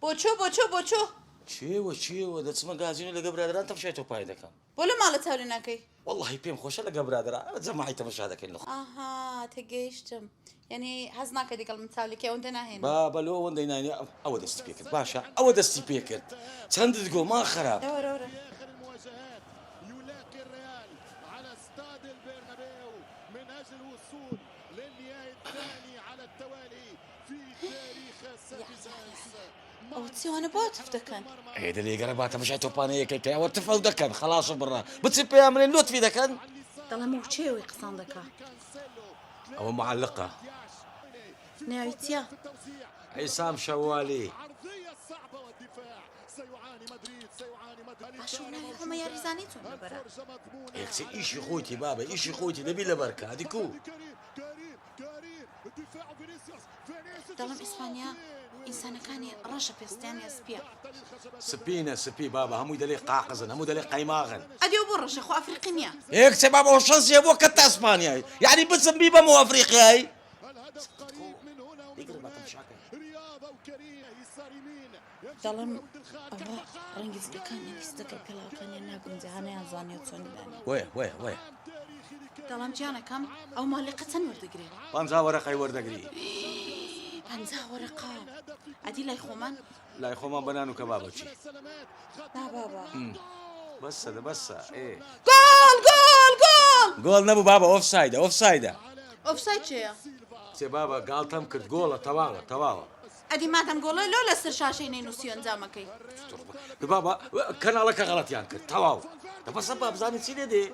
بۆچۆ چێوە دەچمە گازینە لەگە برادران تەماشای تۆپای دەکەم. بۆ لە ماڵە چاوری ناکەی؟ واللهی پێم خۆشە لەگە برادران جەماعی تەماشا دەکەین لە خۆ. ئاها تێگەیشتم یعنی حەز ناکە دیگەڵ من چاولێکی ئەوەندە ناهێنم. بابە لۆ ئەوەندەی نانی ئەوە دەستی پێ کرد باشە ئەوە دەستی پێ کرد چەندت گۆ ما خراپ. وەرە يلاقي الريال على استاد البرنابيو من اجل الوصول للنهائي الثاني على التوالي في تاريخ السادسانس. ئەو چیوانە بۆ تف دەکەن؟ هێدە لێگەرە با تەماشای تۆپانەیەکەی کەیەوە تفەو دەکەن خەڵاسە بڕا بچ پێیان منێن لۆتفی دەکەن. دەڵێم ئەو چێوەی قسان دەکا ئەوە معلقە ناوی چییە؟ عیسام شەوالی. باشە ناوی هەمە یاریزانی چۆن لەبەرە؟ یەکسێ ئیشی خۆیتی بابە ئیشی خۆیتی دەبی لەبەرکە دیکو. دەڵم ئیسپانیا ئینسانەکانی ڕەشە پێستیانە سپیە. سپینە سپی بابە هەمووی دەلێ قاقزن هەموو دەلێ قەیماغن. ئەدی بۆ ڕەشە خۆ ئەفریقی نییە. یەکسێ بابە ئەو شەنسیە بۆ کە تا ئیسپانیایی یعنی بچم بی بەمەوە ئەفریقیایی. دەڵم ئەوە ڕەنگی زگەکانی ویستەکە پێڵاوەکانی ناگونجانیان زانێت چۆن دانی. وەیە دەڵام گیانەکەم ئەو ماڵێقە چەند وەردەگرێت؟ 50 وەرەقەی وەردەگری. 50 وەرەقە ئەدی لای خۆمان؟ لای خۆمان بەنان و کەبابە چی؟ نا بابا بەسە گۆڵ گۆڵ نەبوو بابە ئۆفسایدە ئۆفساید چێیە؟ چێ بابە گاڵتەم کرد گۆڵە تەواوە. ئەدی مادەم گۆڵە لۆ لەسەر شاشەی نەینووسی ئەنجامەکەی. بابە کەناڵەکە غەڵەتیان کرد تەواو دەبەسە بابزانانی چی لێ دێ؟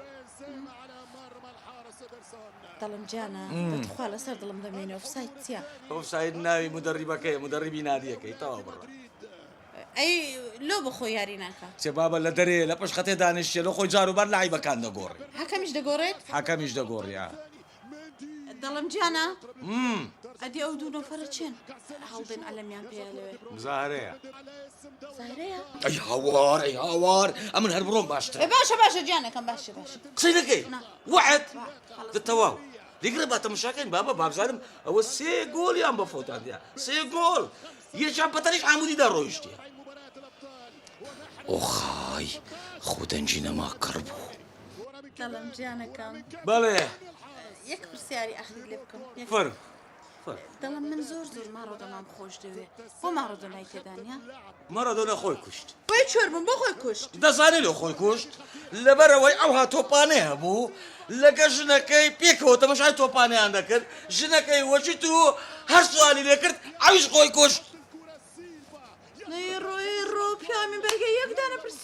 دەڵم گیانە دەتخوا لەسەر دڵم دەمێنێ ئۆفساید چییە؟ ئۆفساید ناوی مدەریبەکەیە مدەریبی نادیەکەی تەواو بڕە. ئەی لۆ بخۆ یاری ناکە. چێ بابە لە دەرێ لە پشت خەتێ دانیشتێ لە خۆی جاروبەر لایبەکان دەگۆڕی. حەکەمیش دەگۆڕێت؟ حەکەمیش دەگۆڕیا. دەڵم گیانە ئەدی ئەو دوو نەفەرە چێن؟ هەڵدێن ئەلەمیان پێیا لەوێ. مزاهرەیە. زاهرەیە؟ ئەی هاوار ئەمن هەر بڕۆم باشتر. باشە گیانەکەم باشە. قسەی دەکەی؟ وعد دەتەواو. دیگرە با تەماشاکەین بابە بابزانم ئەوە 3 گۆڵیان بە فۆتاندیا 3 گۆڵ یەکیان پەتەریش عمودیدا ڕۆیشتێ. ئۆخای خودەنجی نەما کڕ بوو. دەڵم گیانەکەم بەڵێ یەک پرسیاری ئەخیر لێ بکەم. فەرم دەڵم من زۆر ماڕۆدەمام خۆش دەوێ بۆ ماڕۆدەنای تێدانیا؟ مەرەدۆنە خۆی کوشت. بۆی چۆر بم بۆ خۆی کوشت. دەزانێت لێ خۆی کوشت لەبەرەوەی ئەو هاتۆپانێ هەبوو لەگە ژنەکەی پێکەوە تەماشای تۆپانیان دەکرد ژنەکەی وەچیت و هەر سوالی لێ کرد ئەویش خۆی کوشت. ڕۆی ڕۆ پیامی بەرگە یەکدانە پرسی